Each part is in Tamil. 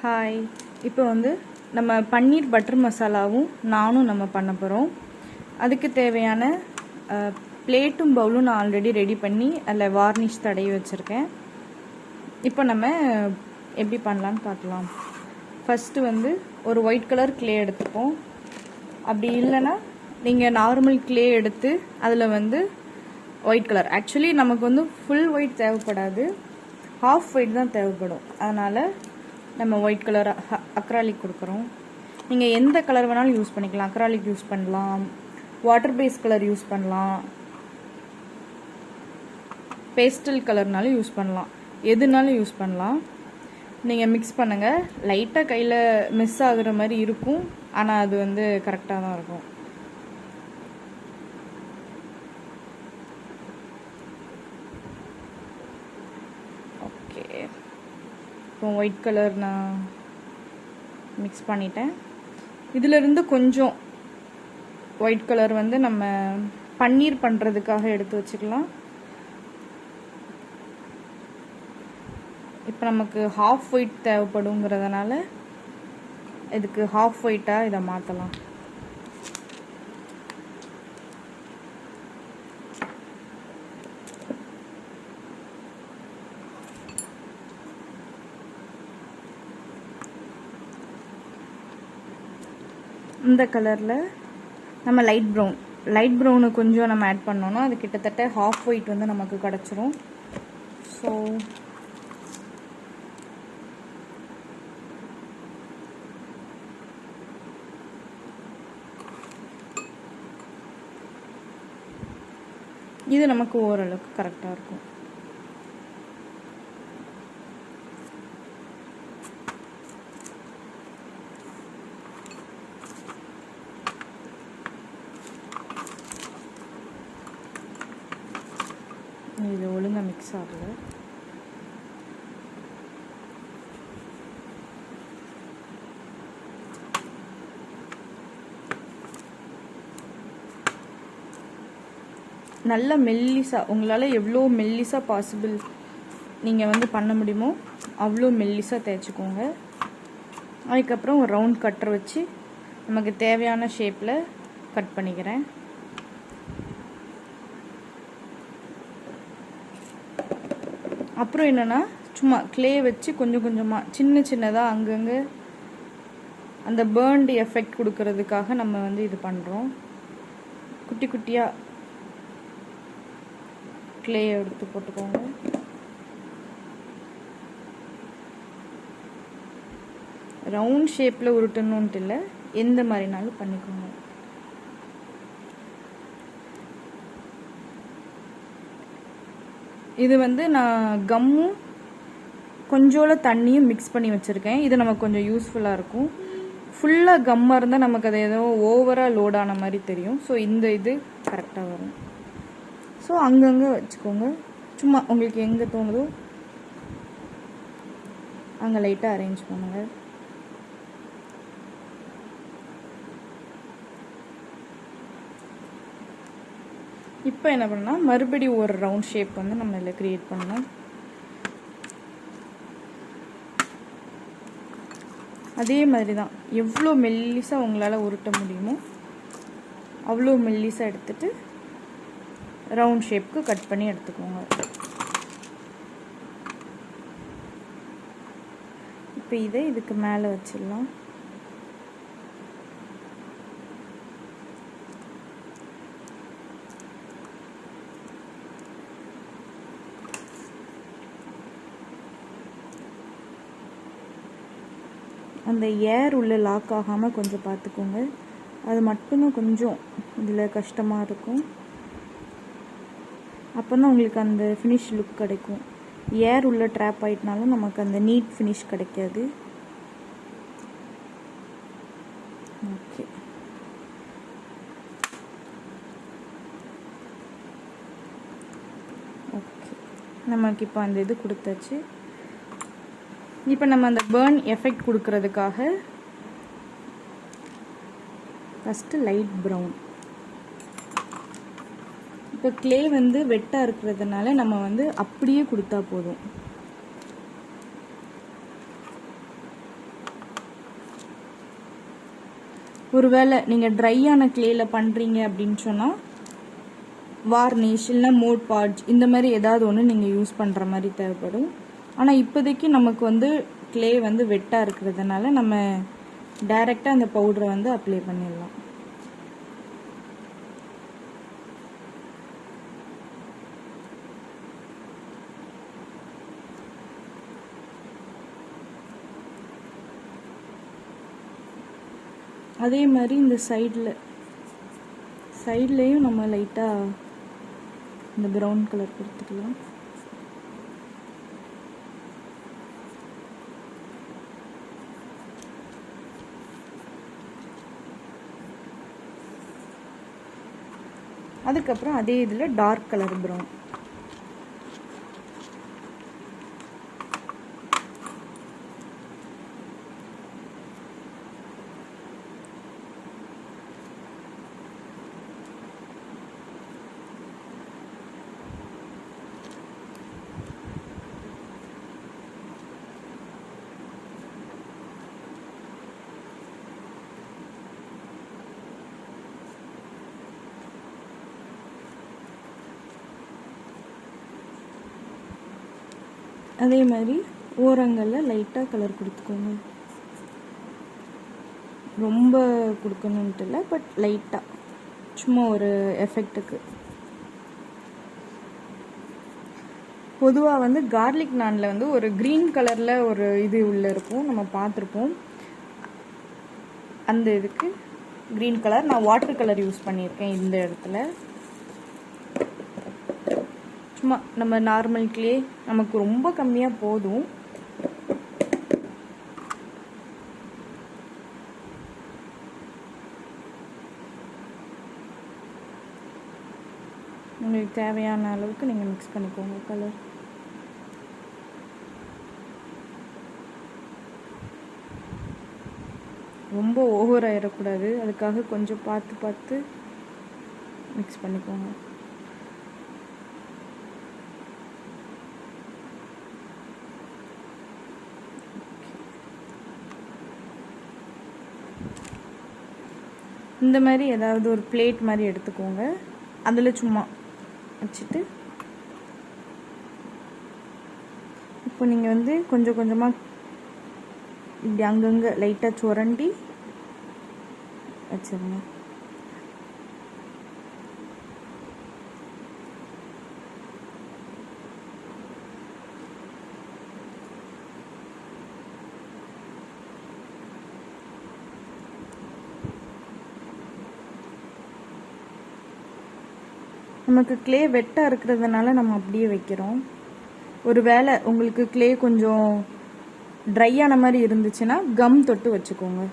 ஹாய். இப்போ வந்து நம்ம பன்னீர் பட்டர் மசாலாவும் நானும் நம்ம பண்ண போகிறோம். அதுக்கு தேவையான பிளேட்டும் பவுலும் நான் ஆல்ரெடி ரெடி பண்ணி அதில் வார்னிஷ் தடவி வச்சுருக்கேன். இப்போ நம்ம எப்படி பண்ணலான்னு பார்க்கலாம். ஃபஸ்ட்டு வந்து ஒரு ஒயிட் கலர் கிளே எடுத்துப்போம். அப்படி இல்லைன்னா நீங்கள் நார்மல் கிளே எடுத்து அதில் வந்து ஒயிட் கலர், ஆக்சுவலி நமக்கு வந்து ஃபுல் ஒயிட் தேவைப்படாது, ஹாஃப் ஒயிட் தான் தேவைப்படும். அதனால் நம்ம ஒயிட் கலர் அக்ராலிக் கொடுக்குறோம். நீங்கள் எந்த கலர் வேணாலும் யூஸ் பண்ணிக்கலாம். அக்ராலிக் யூஸ் பண்ணலாம், வாட்டர் பேஸ் கலர் யூஸ் பண்ணலாம், பேஸ்டல் கலர்னாலும் யூஸ் பண்ணலாம், எதுனாலும் யூஸ் பண்ணலாம். நீங்கள் மிக்ஸ் பண்ணுங்கள். லைட்டாக கையில் மிஸ் ஆகுற மாதிரி இருக்கும், ஆனால் அது வந்து கரெக்டாக தான் இருக்கும். ஓகே, இப்போ ஒயிட் கலர் நான் மிக்ஸ் பண்ணிட்டேன். இதிலிருந்து கொஞ்சம் ஒயிட் கலர் வந்து நம்ம பன்னீர் பண்ணுறதுக்காக எடுத்து வச்சுக்கலாம். இப்போ நமக்கு ஹாஃப் ஒயிட் தேவைப்படுங்கிறதுனால இதுக்கு ஹாஃப் ஒயிட்டாக இதை மாற்றலாம். இந்த கலரில் நம்ம லைட் ப்ரௌனு கொஞ்சம் நம்ம ஆட் பண்ணோன்னா அது கிட்டத்தட்ட ஹாஃப் ஒயிட் வந்து நமக்கு கிடச்சிரும். ஸோ இது நமக்கு ஓரளவுக்கு கரெக்டாக இருக்கும். இது ஒழுங்காக மிக்ஸ் ஆகல. நல்ல மெல்லிசா, உங்களால் எவ்வளோ மெல்லிசா பாசிபிள் நீங்கள் வந்து பண்ண முடியுமோ அவ்வளோ மெல்லிசா தேய்ச்சிக்கோங்க. அதுக்கப்புறம் ஒரு ரவுண்ட் கட்டர் வச்சு நமக்கு தேவையான ஷேப்பில் கட் பண்ணிக்கிறேன். அப்புறம் என்னென்னா, சும்மா கிளே வச்சு கொஞ்சம் கொஞ்சமாக சின்னதாக அங்கங்கே அந்த பேர்ன்டு எஃபெக்ட் கொடுக்கறதுக்காக நம்ம வந்து இது பண்ணுறோம். குட்டி குட்டியாக கிளே எடுத்து போட்டுக்கோங்க. ரவுண்ட் ஷேப்பில் உருட்டணுன்ட்டு இல்லை, எந்த மாதிரினாலும் பண்ணிக்கோங்க. இது வந்து நான் கம்மும் கொஞ்சோல தண்ணியும் மிக்ஸ் பண்ணி வச்சுருக்கேன். இது நமக்கு கொஞ்சம் யூஸ்ஃபுல்லாக இருக்கும். ஃபுல்லாக கம்மாக இருந்தால் நமக்கு அது ஏதோ ஓவராக லோடான மாதிரி தெரியும். ஸோ இந்த இது கரெக்டாக வரும். ஸோ அங்கங்கே வச்சுக்கோங்க. சும்மா உங்களுக்கு எங்கே தோணுதோ அங்கே லைட்டாக அரேஞ்ச் பண்ணுங்கள். இப்போ என்ன பண்ணால் மறுபடியும் ஒரு ரவுண்ட் ஷேப் வந்து நம்ம இதில் க்ரியேட் பண்ணணும். அதே மாதிரி தான் எவ்வளோ மெல்லிசாக உங்களால் உருட்ட முடியுமோ அவ்வளோ மெல்லிசாக எடுத்துகிட்டு ரவுண்ட் ஷேப்புக்கு கட் பண்ணி எடுத்துக்கோங்க. இப்போ இதை இதுக்கு மேலே வச்சிடலாம். அந்த ஏர் உள்ள லாக் ஆகாமல் கொஞ்சம் பார்த்துக்கோங்க. அது மட்டும்தான் கொஞ்சம் இதில் கஷ்டமாக இருக்கும். அப்போ தான் உங்களுக்கு அந்த ஃபினிஷ் லுக் கிடைக்கும். ஏர் உள்ள ட்ராப் ஆகிட்டனாலும் நமக்கு அந்த நீட் ஃபினிஷ் கிடைக்காது. ஓகே, ஓகே, நமக்கு இப்போ அந்த இது கொடுத்தாச்சு. இப்போ நம்ம அந்த பேர்ன் எஃபெக்ட் கொடுக்கறதுக்காக ஃபஸ்ட்டு லைட் ப்ரௌன். இப்போ கிளே வந்து வெட்டாக இருக்கிறதுனால நம்ம வந்து அப்படியே கொடுத்தா போதும். ஒருவேளை நீங்கள் ட்ரையான க்ளேயில் பண்ணுறீங்க அப்படின்னு சொன்னால் வார்னிஷ் இல்லைனா மோட் பாட்ஜ் இந்த மாதிரி ஏதாவது ஒன்று நீங்கள் யூஸ் பண்ணுற மாதிரி தேவைப்படும். ஆனால் இப்போதைக்கு நமக்கு வந்து க்ளே வந்து வெட்டாக இருக்கிறதுனால நம்ம டைரெக்டாக அந்த பவுடரை வந்து அப்ளை பண்ணிடலாம். அதே மாதிரி இந்த சைட்லேயும் நம்ம லைட்டாக இந்த ப்ரௌன் கலர் கொடுத்துக்கலாம். அதுக்கப்புறம் அதே இதில் டார்க் கலர் ப்ரௌன். அதே மாதிரி ஓரங்களில் லைட்டாக கலர் கொடுத்துக்கோங்க. ரொம்ப கொடுக்கணுன்ட்டு இல்லை, பட் லைட்டாக சும்மா ஒரு எஃபெக்ட்டுக்கு. பொதுவாக வந்து கார்லிக் நானில் வந்து ஒரு க்ரீன் கலரில் ஒரு இது உள்ளே இருக்கும், நம்ம பார்த்துருப்போம். அந்த இதுக்கு க்ரீன் கலர் நான் வாட்டர் கலர் யூஸ் பண்ணியிருக்கேன் இந்த இடத்துல. சும்மா நம்ம நார்மல் க்ளே நமக்கு ரொம்ப கம்மியாக போதும். உங்களுக்கு தேவையான அளவுக்கு நீங்கள் மிக்ஸ் பண்ணிக்கோங்க கலர். ரொம்ப ஓவர் ஆயிடக்கூடாது, அதுக்காக கொஞ்சம் பார்த்து மிக்ஸ் பண்ணிக்கோங்க. இந்த மாதிரி ஏதாவது ஒரு பிளேட் மாதிரி எடுத்துக்கோங்க, அதில் சும்மா வச்சுட்டு இப்போ நீங்கள் வந்து கொஞ்சம் கொஞ்சமாக இப்படி அங்கங்கே லைட்டாக சுரண்டி வச்சுருங்க. நமக்கு க்ளே வெட்டாக இருக்கிறதுனால நம்ம அப்படியே வைக்கிறோம். ஒரு வேளை உங்களுக்கு க்ளே கொஞ்சம் ட்ரையான மாதிரி இருந்துச்சுன்னா கம் தொட்டு வச்சுக்கோங்க.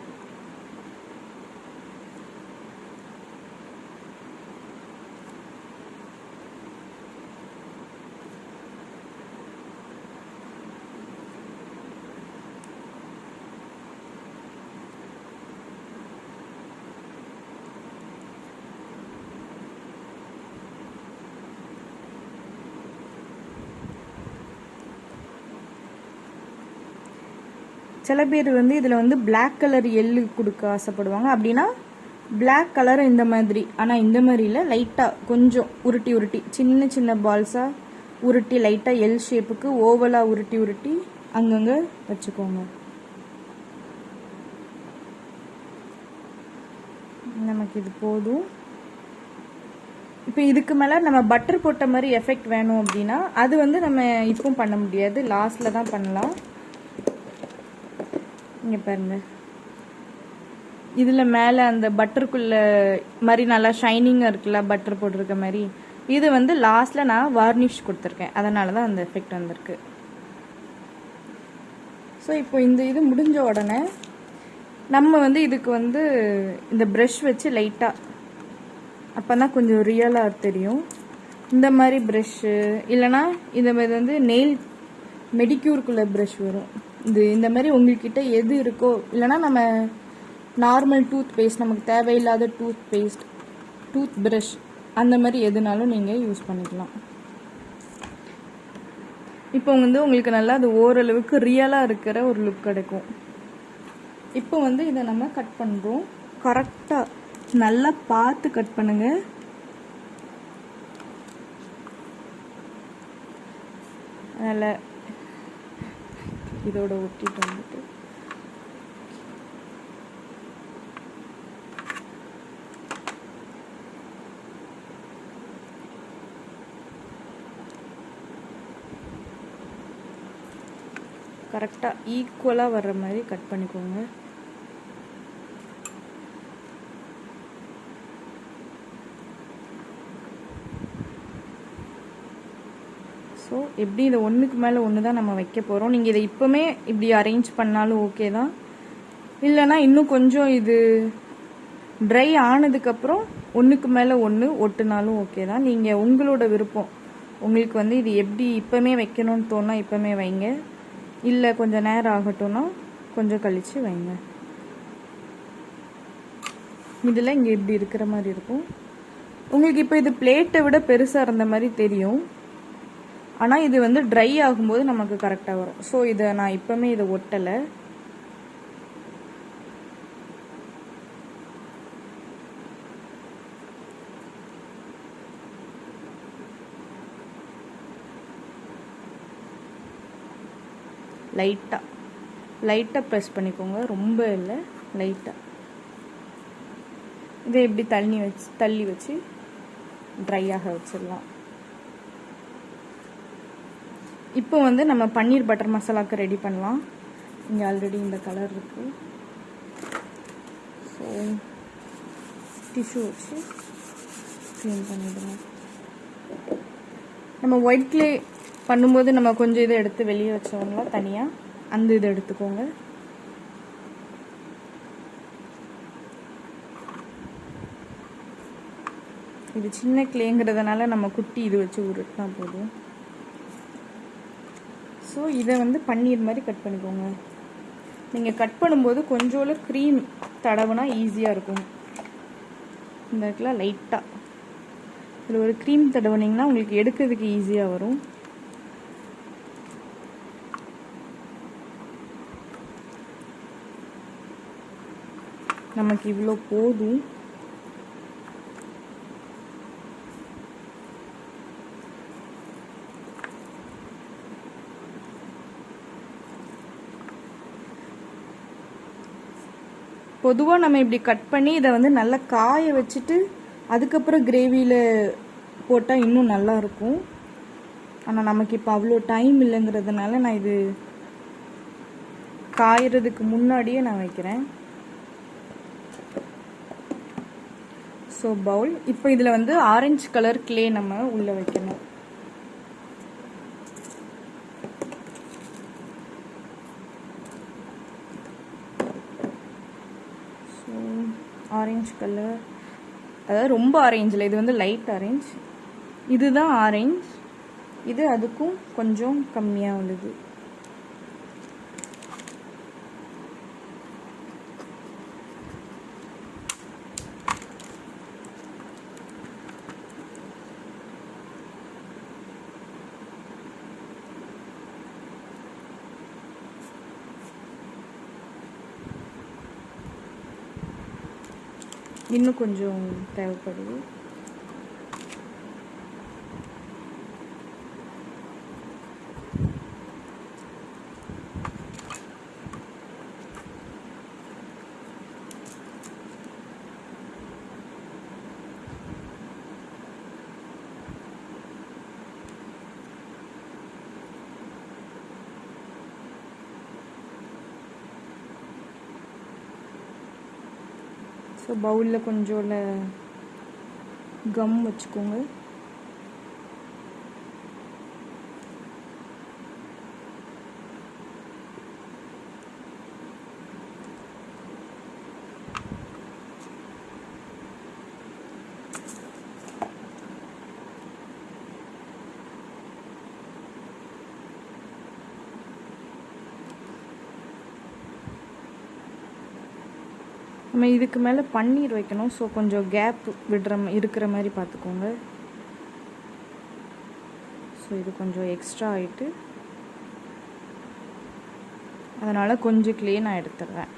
சில பேர் வந்து இதில் வந்து பிளாக் கலர் எள்ளு கொடுக்க ஆசைப்படுவாங்க. அப்படின்னா பிளாக் கலர் இந்த மாதிரி, ஆனால் இந்த மாதிரியில் லைட்டாக கொஞ்சம் உருட்டி சின்ன சின்ன பால்ஸாக உருட்டி லைட்டாக எல் ஷேப்புக்கு ஓவலாக உருட்டி அங்கங்கே வச்சுக்கோங்க. நமக்கு இது போதும். இப்போ இதுக்கு மேலே நம்ம பட்டர் போட்ட மாதிரி எஃபெக்ட் வேணும் அப்படின்னா அது வந்து நம்ம இப்பவும் பண்ண முடியாது, லாஸ்ட்டில் தான் பண்ணலாம். இங்கே பாருங்க, இதில் மேலே அந்த பட்டருக்குள்ள மாதிரி நல்லா ஷைனிங்காக இருக்குல்ல, பட்டர் போட்டிருக்க மாதிரி. இது வந்து லாஸ்ட்டில் நான் வார்னிஷ் கொடுத்துருக்கேன், அதனால தான் அந்த எஃபெக்ட் வந்திருக்கு. ஸோ இப்போ இந்த இது முடிஞ்ச உடனே நம்ம வந்து இதுக்கு வந்து இந்த ப்ரஷ் வச்சு லைட்டாக, அப்போ தான் கொஞ்சம் ரியலாக தெரியும். இந்த மாதிரி ப்ரஷ்ஷு இல்லைனா இந்த மாதிரி வந்து நெயில் மெடிக்யூருக்குள்ளே ப்ரஷ் வரும். இந்த மாதிரி உங்கள்கிட்ட எது இருக்கோ, இல்லைனா நம்ம நார்மல் டூத் பேஸ்ட், நமக்கு தேவையில்லாத டூத் ப்ரஷ் அந்த மாதிரி எதுனாலும் நீங்கள் யூஸ் பண்ணிக்கலாம். இப்போ வந்து உங்களுக்கு நல்லா அது ஓரளவுக்கு ரியலாக இருக்கிற ஒரு லுக் கிடைக்கும். இப்போ வந்து இதை நம்ம கட் பண்ணுறோம். கரெக்டாக நல்லா பார்த்து கட் பண்ணுங்க. அதில் இதோட ஒட்டிட்டு வந்துட்டு கரெக்டாக ஈக்குவலாக வர்ற மாதிரி கட் பண்ணிக்கோங்க. ஸோ எப்படி இதை ஒன்றுக்கு மேலே ஒன்று தான் நம்ம வைக்க போகிறோம். நீங்கள் இதை இப்போவுமே இப்படி அரேஞ்ச் பண்ணாலும் ஓகே தான், இல்லைனா இன்னும் கொஞ்சம் இது ட்ரை ஆனதுக்கப்புறம் ஒன்றுக்கு மேலே ஒன்று ஒட்டுனாலும் ஓகே தான். நீங்கள் உங்களோட விருப்பம். உங்களுக்கு வந்து இது எப்படி இப்போவுமே வைக்கணும்னு தோணா இப்போவுமே வைங்க, இல்லை கொஞ்சம் நேரம் ஆகட்டும்னா கொஞ்சம் கழித்து வைங்க. இதில் இங்கே இப்படி இருக்கிற மாதிரி இருக்கும். உங்களுக்கு இப்போ இது பிளேட்டை விட பெருசாக இருந்த மாதிரி தெரியும், ஆனால் இது வந்து ட்ரை ஆகும்போது நமக்கு கரெக்டாக வரும். ஸோ இதை நான் இப்போவுமே இதை ஒட்டலை. லைட்டாக ப்ரெஸ் பண்ணிக்கோங்க, ரொம்ப இல்லை, லைட்டாக. இதை எப்படி தள்ளி வச்சு ட்ரையாக வச்சிடலாம். இப்போ வந்து நம்ம பன்னீர் பட்டர் மசாலாவுக்கு ரெடி பண்ணலாம். இங்கே ஆல்ரெடி இந்த கலர் இருக்குது. ஸோ டிஷ்யூ வச்சு க்ளீன் பண்ணிவிடுங்க. நம்ம ஒயிட் க்ளே பண்ணும்போது நம்ம கொஞ்சம் இதை எடுத்து வெளியே வச்சோம்னா தனியாக அந்த இதை எடுத்துக்கோங்க. இது சின்ன கிளேங்கிறதுனால நம்ம குட்டி இது வச்சு உருட்டினா போதும். ஸோ இதை வந்து பன்னீர் மாதிரி கட் பண்ணிக்கோங்க. நீங்கள் கட் பண்ணும்போது கொஞ்சோண்டு க்ரீம் தடவுனா ஈஸியாக இருக்கும். இந்த இடத்துல லைட்டாக இதில் ஒரு க்ரீம் தடவுனிங்கன்னா உங்களுக்கு எடுக்கிறதுக்கு ஈஸியாக வரும். நமக்கு இவ்வளோ போதும். பொதுவாக நம்ம இப்படி கட் பண்ணி இதை வந்து நல்லா காய வச்சுட்டு அதுக்கப்புறம் கிரேவியில் போட்டால் இன்னும் நல்லா இருக்கும். ஆனால் நமக்கு இப்போ அவ்வளோ டைம் இல்லைங்கிறதுனால நான் இது காயறதுக்கு முன்னாடியே நான் வைக்கிறேன். ஸோ பவுல். இப்போ இதில் வந்து ஆரஞ்சு கலர் கிளே நம்ம உள்ளே வைக்கணும். ஸோ ஆரஞ்சு கலர், அதாவது ரொம்ப ஆரஞ்சில், இது வந்து லைட் ஆரஞ்ச். இதுதான் ஆரஞ்ச், இது அதுக்கும் கொஞ்சம் கம்மியாக உள்ளது. இன்னும் கொஞ்சம் தேவைப்படுது. ஸோ பவுலில் கொஞ்சம் கம் வச்சுக்கோங்க. நம்ம இதுக்கு மேலே பன்னீர் வைக்கணும். ஸோ கொஞ்சம் கேப் இருக்கிற மாதிரி பார்த்துக்கோங்க. ஸோ இது கொஞ்சம் எக்ஸ்ட்ரா ஆகிட்டு அதனால் கொஞ்சம் க்ளீனாக எடுத்துடுறேன்.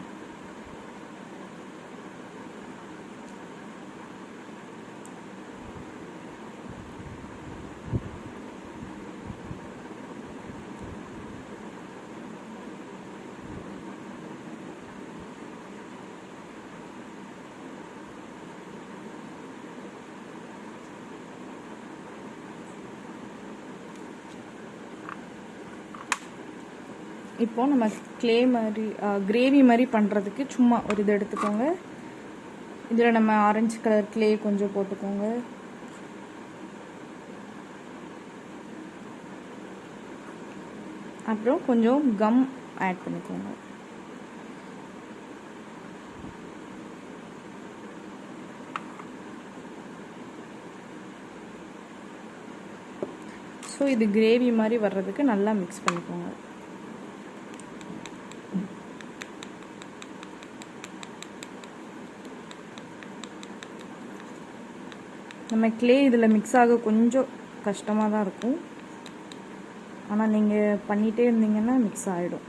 இப்போது நம்ம க்ளே மாதிரி கிரேவி மாதிரி பண்ணுறதுக்கு சும்மா ஒரு இது எடுத்துக்கோங்க. இதில் நம்ம ஆரஞ்சு கலர் க்ளே கொஞ்சம் போட்டுக்கோங்க. அப்புறம் கொஞ்சம் கம் ஆட் பண்ணிக்கோங்க. ஸோ இது கிரேவி மாதிரி வர்றதுக்கு நல்லா மிக்ஸ் பண்ணிக்கோங்க. நம்ம க்ளே இதில் மிக்ஸ் ஆக கொஞ்சம் கஷ்டமாக தான் இருக்கும். ஆனால் நீங்கள் பண்ணிகிட்டே இருந்தீங்கன்னா மிக்ஸ் ஆகிடும்.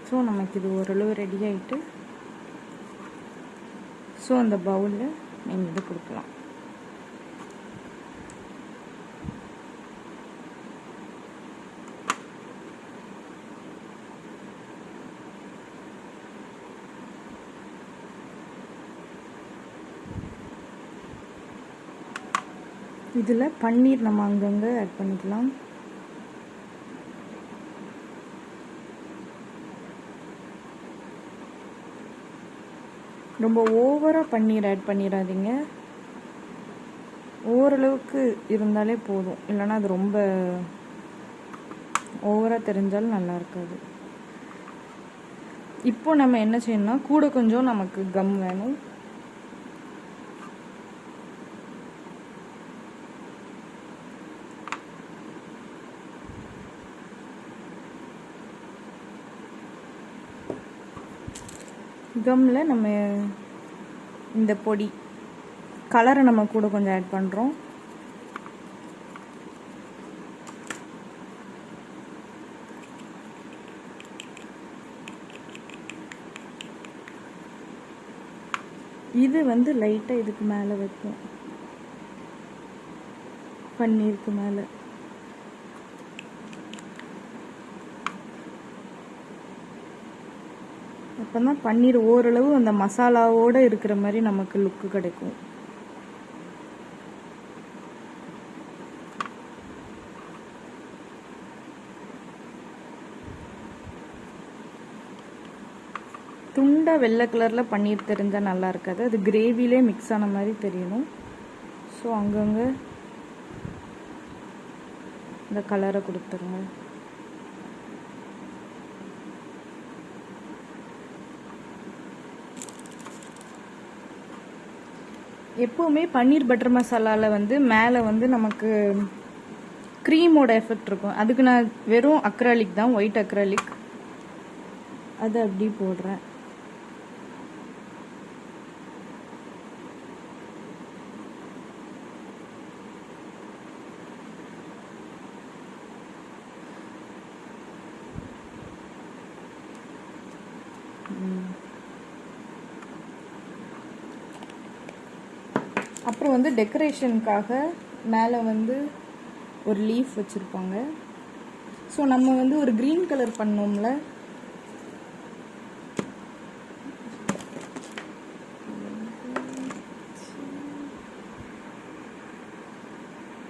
ஸோ நமக்கு இது ஓரளவு ரெடி ஆகிட்டு, ஸோ அந்த பவுலில் நீங்கள் இது கொடுக்கலாம். இதில் பன்னீர் நம்ம அங்கங்கே ஆட் பண்ணிக்கலாம். ரொம்ப ஓவராக பன்னீர் ஆட் பண்ணிடாதீங்க. ஓரளவுக்கு இருந்தாலே போதும், இல்லைன்னா அது ரொம்ப ஓவராக தெரிஞ்சாலும் நல்லா இருக்காது. இப்போ நம்ம என்ன செய்யணும்னா, கூட கொஞ்சம் நமக்கு கம் வேணும். கம்மில் நம்ம இந்த பொடி கலரை நம்ம கூட கொஞ்சம் ஆட் பண்ணுறோம். இது வந்து லைட்டாக இதுக்கு மேலே வைப்போம், பன்னீருக்கு மேலே. அப்போ தான் பன்னீர் ஓரளவு அந்த மசாலாவோடு இருக்கிற மாதிரி நமக்கு லுக்கு கிடைக்கும். துண்டாக வெள்ளை கலரில் பன்னீர் தெரிஞ்சால் நல்லா இருக்காது, அது கிரேவிலே மிக்ஸ் ஆன மாதிரி தெரியணும். ஸோ அங்கங்கே இந்த கலரை கொடுத்துருங்க. எப்போவுமே பன்னீர் பட்டர் மசாலாவில் வந்து மேலே வந்து நமக்கு க்ரீமோட எஃபெக்ட் இருக்கும். அதுக்கு நான் வெறும் அக்ராலிக் தான், ஒயிட் அக்ராலிக், அது அப்படி போடுறேன். அப்புறம் வந்து டெக்கரேஷனுக்காக மேலே வந்து ஒரு லீஃப் வச்சுருப்பாங்க. ஸோ நம்ம வந்து ஒரு க்ரீன் கலர் பண்ணோம்ல,